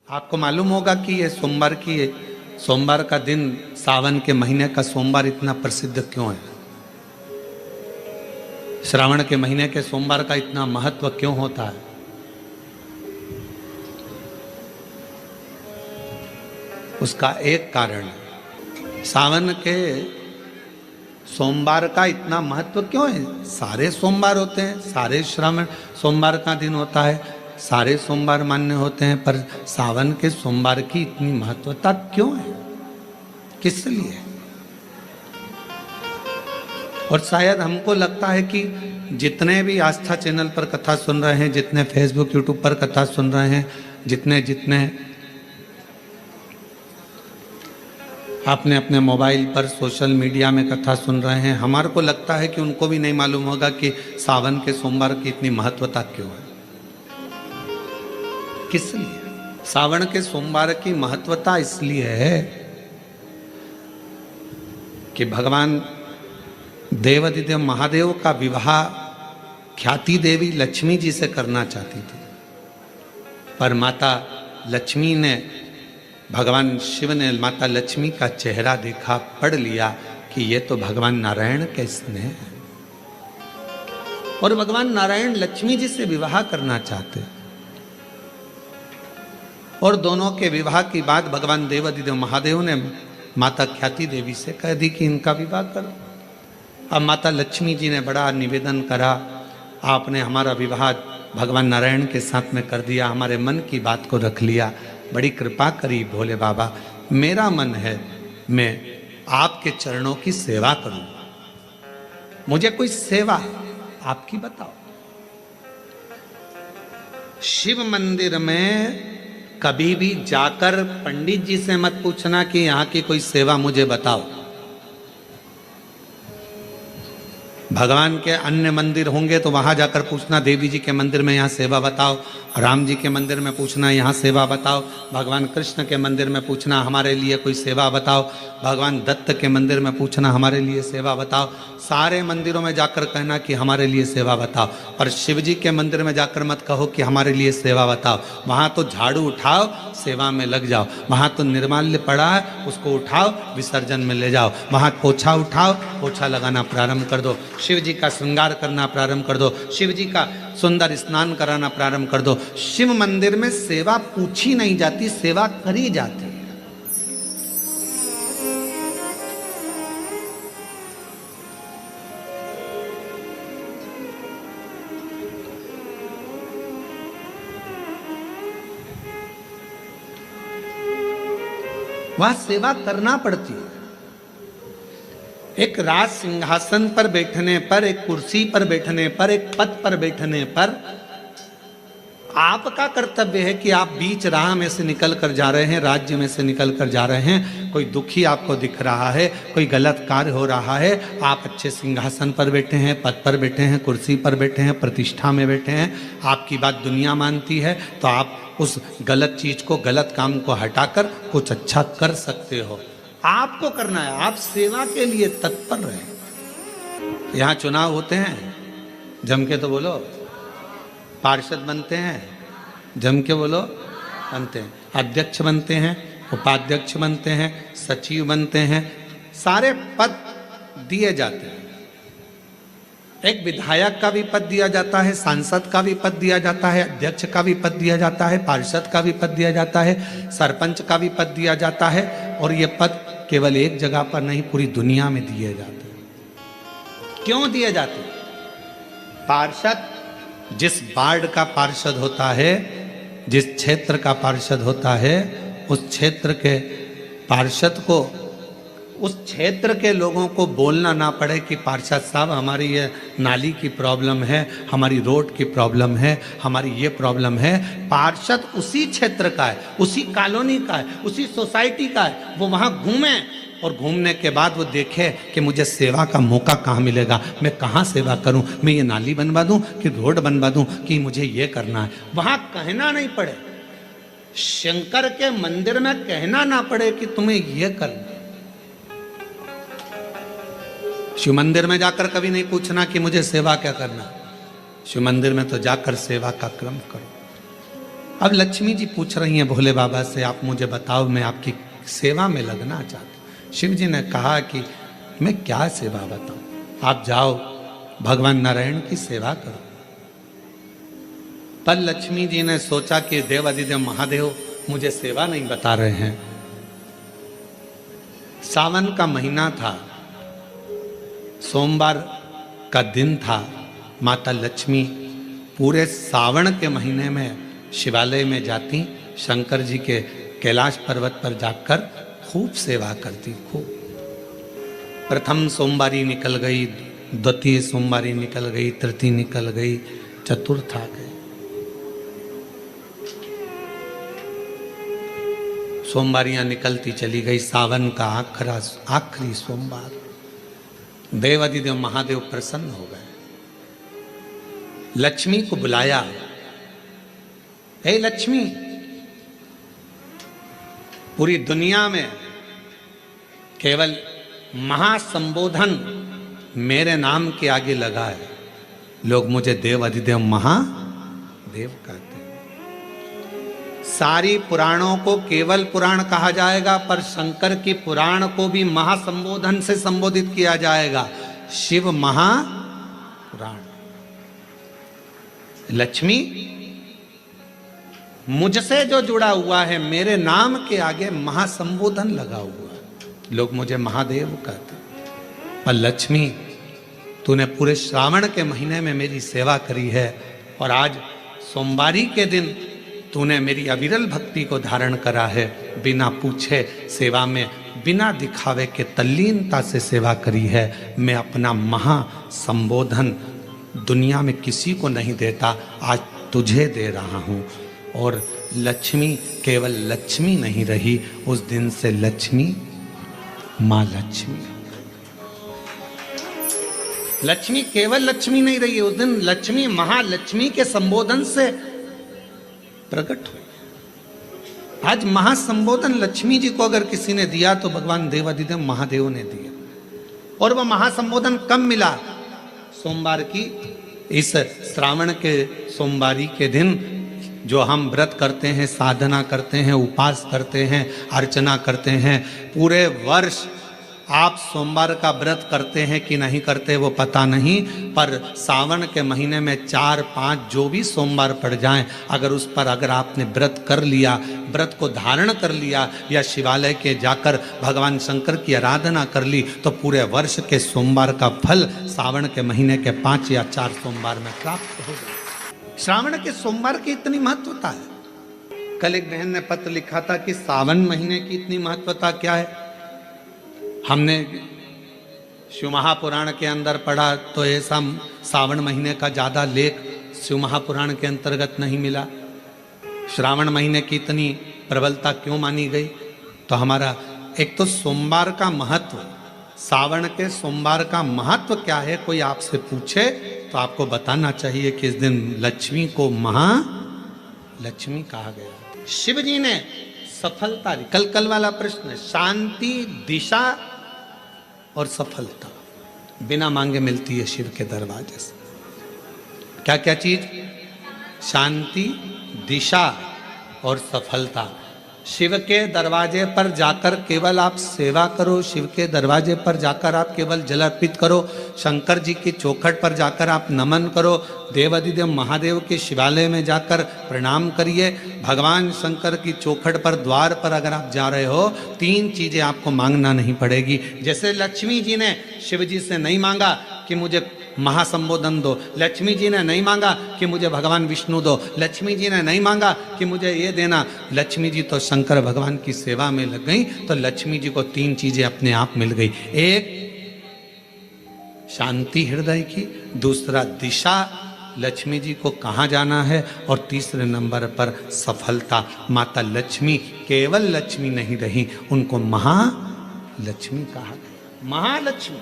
आपको मालूम होगा कि ये सोमवार का दिन सावन के महीने का सोमवार इतना प्रसिद्ध क्यों है? श्रावण के महीने के सोमवार का इतना महत्व क्यों होता है? उसका एक कारण है, सावन के सोमवार का इतना महत्व क्यों है? सारे सोमवार होते हैं, सारे श्रावण सोमवार का दिन होता है, सारे सोमवार मान्य होते हैं, पर सावन के सोमवार की इतनी महत्वता क्यों है? किस लिए? और शायद हमको लगता है कि जितने भी आस्था चैनल पर कथा सुन रहे हैं, जितने फेसबुक यूट्यूब पर कथा सुन रहे हैं, जितने आपने अपने मोबाइल पर सोशल मीडिया में कथा सुन रहे हैं, हमारे को लगता है कि उनको भी नहीं मालूम होगा कि सावन के सोमवार की इतनी महत्वता क्यों है। किस लिए? सावन के सोमवार की महत्वता इसलिए है कि भगवान देवाधिदेव महादेव का विवाह ख्याति देवी लक्ष्मी जी से करना चाहती थी, पर माता लक्ष्मी ने, भगवान शिव ने माता लक्ष्मी का चेहरा देखा, पढ़ लिया कि ये तो भगवान नारायण के स्नेह है, और भगवान नारायण लक्ष्मी जी से विवाह करना चाहते। और दोनों के विवाह की बात भगवान देवाधिदेव महादेव ने माता ख्याति देवी से कह दी कि इनका विवाह करो। अब माता लक्ष्मी जी ने बड़ा निवेदन करा, आपने हमारा विवाह भगवान नारायण के साथ में कर दिया, हमारे मन की बात को रख लिया, बड़ी कृपा करी भोले बाबा, मेरा मन है मैं आपके चरणों की सेवा करूं, मुझे कोई सेवा आपकी बताओ। शिव मंदिर में कभी भी जाकर पंडित जी से मत पूछना कि यहां की कोई सेवा मुझे बताओ। भगवान के अन्य मंदिर होंगे तो वहां जाकर पूछना, देवी जी के मंदिर में यहाँ सेवा बताओ, राम जी के मंदिर में पूछना यहाँ सेवा बताओ, भगवान कृष्ण के मंदिर में पूछना हमारे लिए कोई सेवा बताओ, भगवान दत्त के मंदिर में पूछना हमारे लिए सेवा बताओ। सारे मंदिरों में जाकर कहना कि हमारे लिए सेवा बताओ, पर शिव जी के मंदिर में जाकर मत कहो कि हमारे लिए सेवा बताओ। वहाँ तो झाड़ू उठाओ, सेवा में लग जाओ, वहाँ तो निर्माल्य पड़ा है उसको उठाओ, विसर्जन में ले जाओ, वहाँ पोछा उठाओ, पोछा लगाना प्रारंभ कर दो, शिव जी का श्रृंगार करना प्रारंभ कर दो, शिव जी का सुंदर स्नान कराना प्रारंभ कर दो। शिव मंदिर में सेवा पूछी नहीं जाती, सेवा करी जाती है। वहां सेवा करना पड़ती है। एक राज सिंहासन पर बैठने पर, एक कुर्सी पर बैठने पर, एक पद पर बैठने पर आपका कर्तव्य है कि आप बीच राह में से निकल कर जा रहे हैं, राज्य में से निकल कर जा रहे हैं, कोई दुखी आपको दिख रहा है, कोई गलत कार्य हो रहा है, आप अच्छे सिंहासन पर बैठे हैं, पद पर बैठे हैं, कुर्सी पर बैठे हैं, प्रतिष्ठा में बैठे हैं, आपकी बात दुनिया मानती है, तो आप उस गलत चीज को, गलत काम को हटाकर कुछ अच्छा कर सकते हो। आपको करना है, आप सेवा के लिए तत्पर रहे। यहाँ चुनाव होते हैं, जम के तो बोलो, पार्षद बनते हैं, जम के बोलो, बनते हैं, अध्यक्ष बनते हैं, उपाध्यक्ष बनते हैं, सचिव बनते हैं, सारे पद दिए जाते हैं। एक विधायक का भी पद दिया जाता है, सांसद का भी पद दिया जाता है, अध्यक्ष का भी पद दिया जाता है, पार्षद का भी पद दिया जाता है, सरपंच का भी पद दिया जाता है, और ये पद केवल एक जगह पर नहीं, पूरी दुनिया में दिए जाते हैं। क्यों दिए जाते हैं? पार्षद जिस वार्ड का पार्षद होता है, जिस क्षेत्र का पार्षद होता है, उस क्षेत्र के पार्षद को, उस क्षेत्र के लोगों को बोलना ना पड़े कि पार्षद साहब हमारी ये नाली की प्रॉब्लम है, हमारी रोड की प्रॉब्लम है, हमारी ये प्रॉब्लम है। पार्षद उसी क्षेत्र का है, उसी कॉलोनी का है, उसी सोसाइटी का है, वो वहाँ घूमे और घूमने के बाद वो देखे कि मुझे सेवा का मौका कहाँ मिलेगा, मैं कहाँ सेवा करूँ, मैं ये नाली बनवा दूँ कि रोड बनवा दूँ कि मुझे ये करना है। वहाँ कहना नहीं पड़े, शंकर के मंदिर में कहना ना पड़े कि तुम्हें ये करना। शिव मंदिर में जाकर कभी नहीं पूछना कि मुझे सेवा क्या करना, शिव मंदिर में तो जाकर सेवा का क्रम करो। अब लक्ष्मी जी पूछ रही हैं भोले बाबा से, आप मुझे बताओ, मैं आपकी सेवा में लगना चाहती हूँ। शिव जी ने कहा कि मैं क्या सेवा बताऊं, आप जाओ भगवान नारायण की सेवा करो। पर लक्ष्मी जी ने सोचा कि देवाधिदेव महादेव मुझे सेवा नहीं बता रहे हैं। सावन का महीना था, सोमवार का दिन था। माता लक्ष्मी पूरे सावन के महीने में शिवालय में जाती, शंकर जी के कैलाश पर्वत पर जाकर खूब सेवा करती। खूब प्रथम सोमवारी निकल गई, द्वितीय सोमवारी निकल गई, तृतीय निकल गई, चतुर्थ आ गई। सोमवारियां निकलती चली गई। सावन का आखिरी सोमवार, देवाधिदेव महादेव प्रसन्न हो गए। लक्ष्मी को बुलाया, हे लक्ष्मी, पूरी दुनिया में केवल महासंबोधन मेरे नाम के आगे लगा है। लोग मुझे देव अधिदेव महादेव कहते हैं। सारी पुराणों को केवल पुराण कहा जाएगा, पर शंकर की पुराण को भी महासंबोधन से संबोधित किया जाएगा, शिव महापुराण। लक्ष्मी, मुझसे जो जुड़ा हुआ है, मेरे नाम के आगे महासंबोधन लगा हुआ है, लोग मुझे महादेव कहते हैं। पर लक्ष्मी, तूने पूरे श्रावण के महीने में मेरी सेवा करी है, और आज सोमवारी के दिन तूने मेरी अविरल भक्ति को धारण करा है। बिना पूछे सेवा में, बिना दिखावे के तल्लीनता से सेवा करी है। मैं अपना महासंबोधन दुनिया में किसी को नहीं देता, आज तुझे दे रहा हूँ। और लक्ष्मी केवल लक्ष्मी नहीं रही, उस दिन से लक्ष्मी माँ लक्ष्मी। लक्ष्मी केवल लक्ष्मी नहीं रही, उस दिन लक्ष्मी महालक्ष्मी के संबोधन से प्रकट हुई। आज महासंबोधन लक्ष्मी जी को अगर किसी ने दिया तो भगवान देवाधिदेव महादेव ने दिया। और वह महासंबोधन कब मिला? सोमवार की इस श्रावण के सोमवारी के दिन जो हम व्रत करते हैं, साधना करते हैं, उपास करते हैं, अर्चना करते हैं। पूरे वर्ष आप सोमवार का व्रत करते हैं कि नहीं करते वो पता नहीं, पर सावन के महीने में 4-5 जो भी सोमवार पड़ जाएं, अगर उस पर अगर आपने व्रत कर लिया, व्रत को धारण कर लिया, या शिवालय के जाकर भगवान शंकर की आराधना कर ली, तो पूरे वर्ष के सोमवार का फल सावन के महीने के 5 या 4 सोमवार में प्राप्त हो जाए। श्रावण के सोमवार की इतनी महत्वता है। कल एक बहन ने पत्र लिखा था कि सावन महीने की इतनी महत्वता क्या है। हमने शिव महापुराण के अंदर पढ़ा तो ऐसा सावन महीने का ज़्यादा लेख शिव महापुराण के अंतर्गत नहीं मिला। श्रावण महीने की इतनी प्रबलता क्यों मानी गई? तो हमारा एक तो सोमवार का महत्व, सावन के सोमवार का महत्व क्या है, कोई आपसे पूछे तो आपको बताना चाहिए कि इस दिन लक्ष्मी को महालक्ष्मी कहा गया। शिव जी ने सफलता, कल वाला प्रश्न, शांति, दिशा और सफलता बिना मांगे मिलती है शिव के दरवाजे से। क्या क्या चीज? शांति, दिशा और सफलता। शिव के दरवाजे पर जाकर केवल आप सेवा करो, शिव के दरवाजे पर जाकर आप केवल जल अर्पित करो, शंकर जी की चौखट पर जाकर आप नमन करो, देवाधिदेव महादेव के शिवालय में जाकर प्रणाम करिए। भगवान शंकर की चौखट पर, द्वार पर अगर आप जा रहे हो, 3 चीजें आपको मांगना नहीं पड़ेगी। जैसे लक्ष्मी जी ने शिव जी से नहीं मांगा कि मुझे महासंबोधन दो, लक्ष्मी जी ने नहीं मांगा कि मुझे भगवान विष्णु दो, लक्ष्मी जी ने नहीं मांगा कि मुझे ये देना। लक्ष्मी जी तो शंकर भगवान की सेवा में लग गई, तो लक्ष्मी जी को 3 चीजें अपने आप मिल गई। एक शांति हृदय की, दूसरा दिशा, लक्ष्मी जी को कहाँ जाना है, और तीसरे नंबर पर सफलता। माता लक्ष्मी केवल लक्ष्मी नहीं रही, उनको महालक्ष्मी कहा गया। महालक्ष्मी